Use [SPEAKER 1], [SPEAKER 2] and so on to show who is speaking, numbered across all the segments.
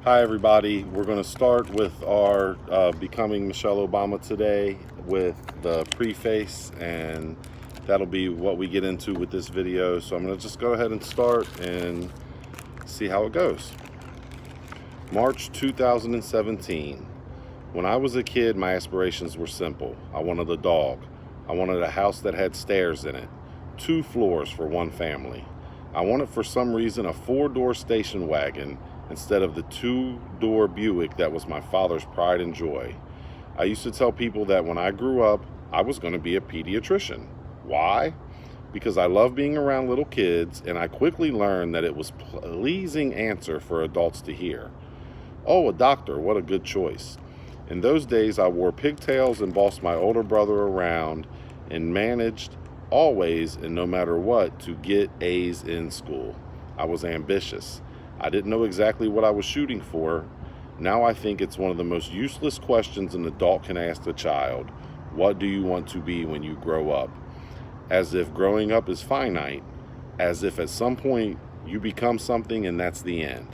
[SPEAKER 1] Hi everybody, we're going to start with our Becoming Michelle Obama today with the preface, and that'll be what we get into with this video. So I'm going to just go ahead and start and see how it goes. March 2017. When I was a kid, my aspirations were simple. I wanted a dog. I wanted a house that had stairs in it, 2 floors for one family. I wanted, for some reason, a 4-door station wagon instead of the 2-door Buick that was my father's pride and joy. I used to tell people that when I grew up, I was going to be a pediatrician. Why? Because I love being around little kids, and I quickly learned that it was a pleasing answer for adults to hear. Oh, a doctor, what a good choice. In those days, I wore pigtails and bossed my older brother around and managed, always and no matter what, to get A's in school. I was ambitious. I didn't know exactly what I was shooting for. Now I think it's one of the most useless questions an adult can ask a child. What do you want to be when you grow up? As if growing up is finite, as if at some point you become something and that's the end.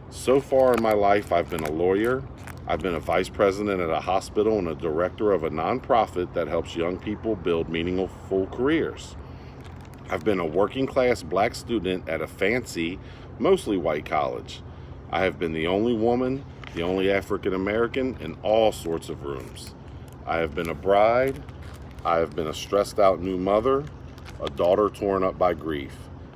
[SPEAKER 1] So far in my life, I've been a lawyer, I've been a vice president at a hospital and a director of a nonprofit that helps young people build meaningful careers. I've been a working class black student at a fancy, mostly white college. I have been the only woman, the only African American in all sorts of rooms. I have been a bride. I have been a stressed out new mother, a daughter torn up by grief.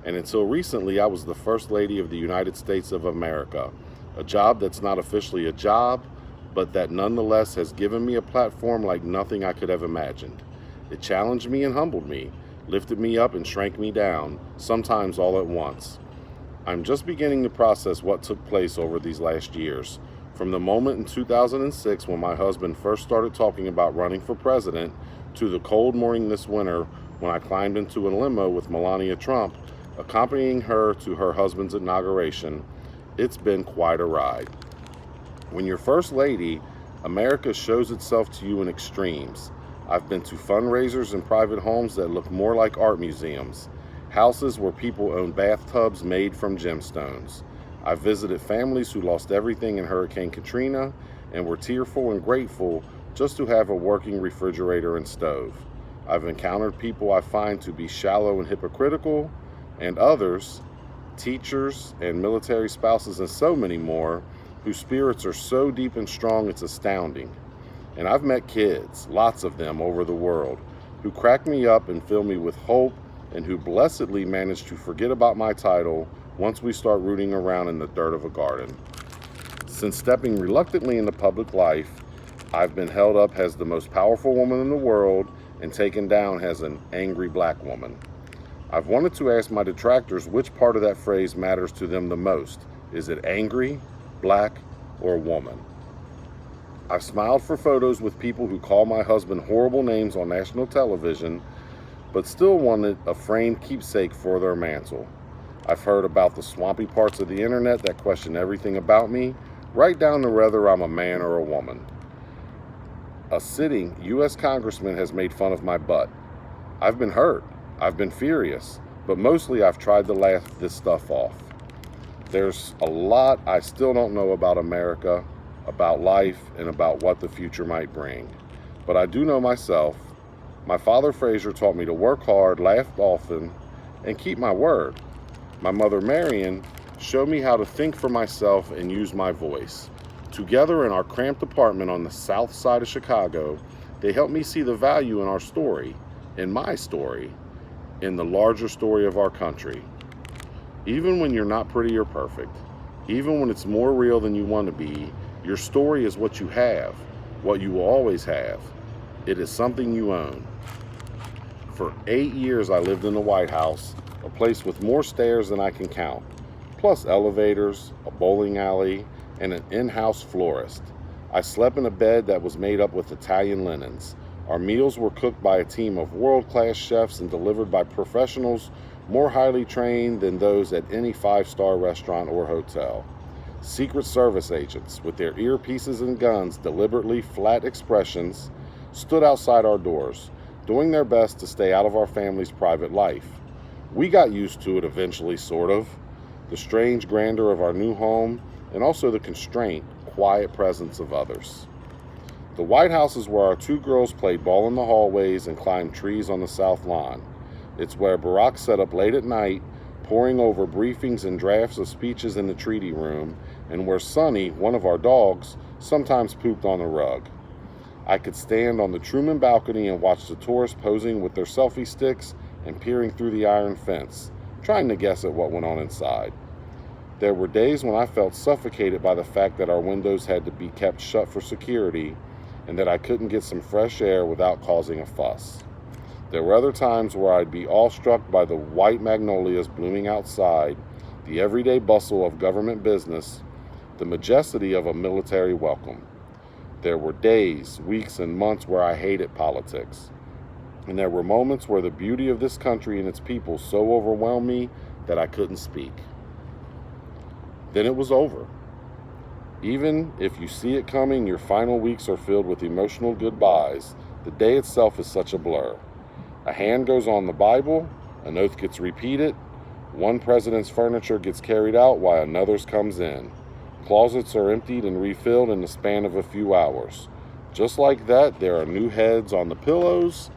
[SPEAKER 1] And until recently, I was the First Lady of the United States of America, a job that's not officially a job, but that nonetheless has given me a platform like nothing I could have imagined. It challenged me and humbled me, lifted me up and shrank me down, sometimes all at once. I'm just beginning to process what took place over these last years. From the moment in 2006 when my husband first started talking about running for president, to the cold morning this winter when I climbed into a limo with Melania Trump, accompanying her to her husband's inauguration, it's been quite a ride. When you're First Lady, America shows itself to you in extremes. I've been to fundraisers in private homes that look more like art museums, houses where people own bathtubs made from gemstones. I've visited families who lost everything in Hurricane Katrina and were tearful and grateful just to have a working refrigerator and stove. I've encountered people I find to be shallow and hypocritical, and others, teachers and military spouses and so many more, whose spirits are so deep and strong it's astounding. And I've met kids, lots of them over the world, who crack me up and fill me with hope, and who blessedly manage to forget about my title once we start rooting around in the dirt of a garden. Since stepping reluctantly into public life, I've been held up as the most powerful woman in the world and taken down as an angry black woman. I've wanted to ask my detractors which part of that phrase matters to them the most. Is it angry, black, or woman? I've smiled for photos with people who call my husband horrible names on national television, but still wanted a framed keepsake for their mantle. I've heard about the swampy parts of the internet that question everything about me, right down to whether I'm a man or a woman. A sitting U.S. congressman has made fun of my butt. I've been hurt. I've been furious, but mostly I've tried to laugh this stuff off. There's a lot I still don't know about America, about life, and about what the future might bring. But I do know myself. My father Fraser taught me to work hard, laugh often, and keep my word. My mother Marion showed me how to think for myself and use my voice. Together in our cramped apartment on the south side of Chicago, they helped me see the value in our story, in my story, in the larger story of our country. Even when you're not pretty or perfect, even when it's more real than you want to be, your story is what you have, what you will always have. It is something you own. For 8 years I lived in the White House, a place with more stairs than I can count, plus elevators, a bowling alley, and an in-house florist. I slept in a bed that was made up with Italian linens. Our meals were cooked by a team of world-class chefs and delivered by professionals more highly trained than those at any 5-star restaurant or hotel. Secret Service agents, with their earpieces and guns, deliberately flat expressions, stood outside our doors, doing their best to stay out of our family's private life. We got used to it eventually, sort of. The strange grandeur of our new home, and also the constraint, quiet presence of others. The White House is where our two girls played ball in the hallways and climbed trees on the south lawn. It's where Barack sat up late at night, poring over briefings and drafts of speeches in the treaty room, and where Sonny, one of our dogs, sometimes pooped on the rug. I could stand on the Truman balcony and watch the tourists posing with their selfie sticks and peering through the iron fence, trying to guess at what went on inside. There were days when I felt suffocated by the fact that our windows had to be kept shut for security and that I couldn't get some fresh air without causing a fuss. There were other times where I'd be awestruck by the white magnolias blooming outside, the everyday bustle of government business, the majesty of a military welcome. There were days, weeks, and months where I hated politics. And there were moments where the beauty of this country and its people so overwhelmed me that I couldn't speak. Then it was over. Even if you see it coming, your final weeks are filled with emotional goodbyes. The day itself is such a blur. A hand goes on the Bible, an oath gets repeated, one president's furniture gets carried out while another's comes in. Closets are emptied and refilled in the span of a few hours. Just like that, there are new heads on the pillows,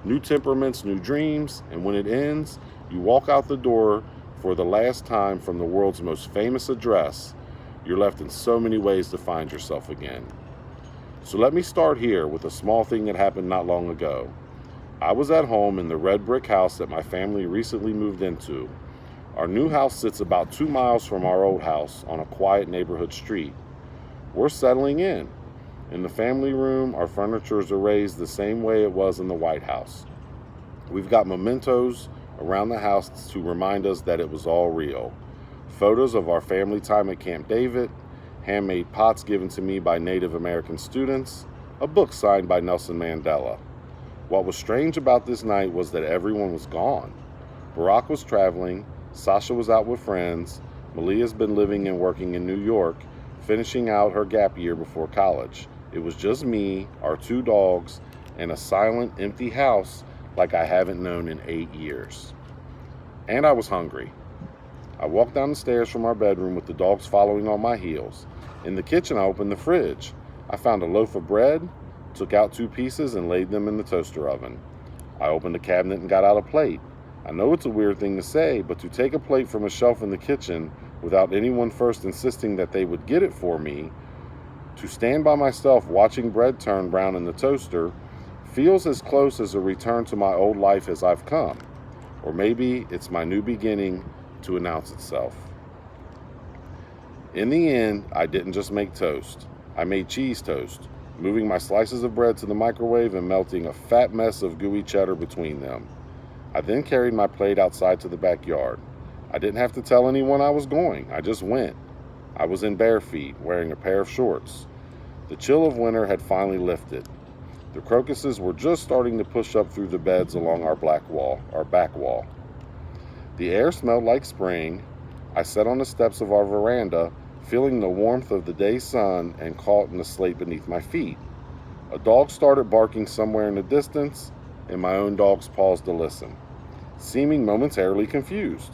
[SPEAKER 1] new temperaments, new dreams, and when it ends, you walk out the door for the last time from the world's most famous address. You're left in so many ways to find yourself again. So let me start here with a small thing that happened not long ago. I was at home in the red brick house that my family recently moved into. Our new house sits about 2 miles from our old house on a quiet neighborhood street. We're settling in. In the family room, our furniture is arranged the same way it was in the White House. We've got mementos around the house to remind us that it was all real. Photos of our family time at Camp David, handmade pots given to me by Native American students, a book signed by Nelson Mandela. What was strange about this night was that everyone was gone. Barack was traveling, Sasha was out with friends, Malia's been living and working in New York, finishing out her gap year before college. It was just me, our 2 dogs, and a silent, empty house like I haven't known in 8 years. And I was hungry. I walked down the stairs from our bedroom with the dogs following on my heels. In the kitchen, I opened the fridge. I found a loaf of bread, took out 2 pieces, and laid them in the toaster oven. I opened the cabinet and got out a plate. I know it's a weird thing to say, but to take a plate from a shelf in the kitchen without anyone first insisting that they would get it for me, to stand by myself watching bread turn brown in the toaster, feels as close as a return to my old life as I've come. Or maybe it's my new beginning to announce itself. In the end, I didn't just make toast. I made cheese toast, moving my slices of bread to the microwave and melting a fat mess of gooey cheddar between them. I then carried my plate outside to the backyard. I didn't have to tell anyone I was going. I just went. I was in bare feet, wearing a pair of shorts. The chill of winter had finally lifted. The crocuses were just starting to push up through the beds along our back wall. The air smelled like spring. I sat on the steps of our veranda, feeling the warmth of the day's sun and caught in the slate beneath my feet. A dog started barking somewhere in the distance, and my own dogs paused to listen, seeming momentarily confused.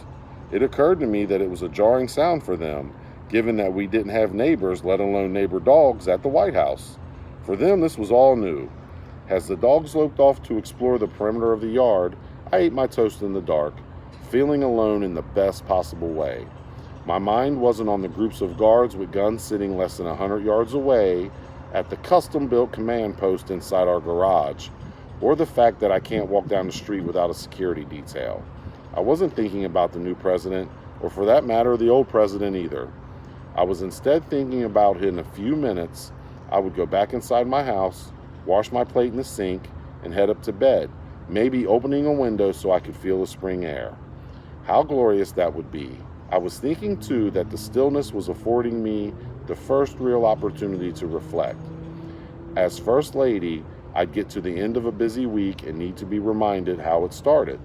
[SPEAKER 1] It occurred to me that it was a jarring sound for them, given that we didn't have neighbors, let alone neighbor dogs, at the White House. For them, this was all new. As the dogs loped off to explore the perimeter of the yard, I ate my toast in the dark, feeling alone in the best possible way. My mind wasn't on the groups of guards with guns sitting less than 100 yards away at the custom-built command post inside our garage, or the fact that I can't walk down the street without a security detail. I wasn't thinking about the new president, or for that matter, the old president either. I was instead thinking about in a few minutes, I would go back inside my house, wash my plate in the sink, and head up to bed, maybe opening a window so I could feel the spring air. How glorious that would be. I was thinking too that the stillness was affording me the first real opportunity to reflect. As First Lady, I'd get to the end of a busy week and need to be reminded how it started.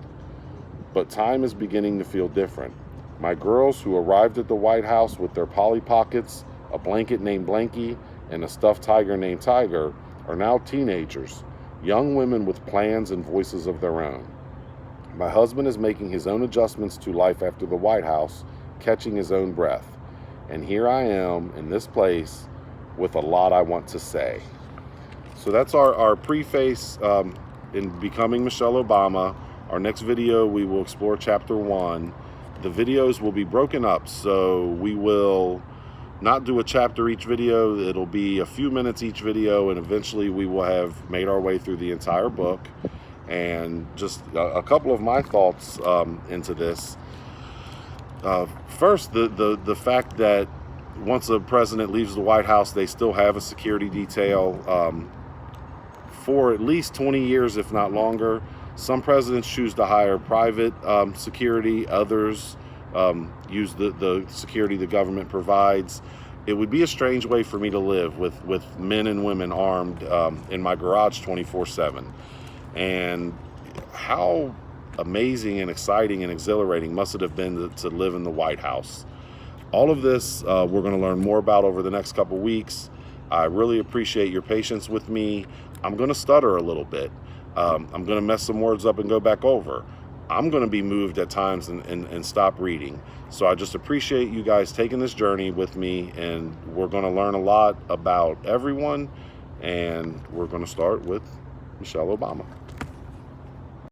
[SPEAKER 1] But time is beginning to feel different. My girls, who arrived at the White House with their Polly Pockets, a blanket named Blanky, and a stuffed tiger named Tiger, are now teenagers, young women with plans and voices of their own. My husband is making his own adjustments to life after the White House, catching his own breath. And here I am in this place with a lot I want to say. So that's our preface in Becoming Michelle Obama. Our next video, we will explore chapter 1. The videos will be broken up, so we will not do a chapter each video. It'll be a few minutes each video, and eventually we will have made our way through the entire book. And just a couple of my thoughts into this. First, the fact that once a president leaves the White House, they still have a security detail for at least 20 years, if not longer. Some presidents choose to hire private security. Others use the security the government provides. It would be a strange way for me to live with men and women armed in my garage 24/7. And how amazing and exciting and exhilarating must it have been to live in the White House. All of this we're going to learn more about over the next couple weeks. I really appreciate your patience with me. I'm going to stutter a little bit. I'm going to mess some words up and go back over. I'm going to be moved at times and stop reading. So I just appreciate you guys taking this journey with me, and we're going to learn a lot about everyone, and we're going to start with Michelle Obama.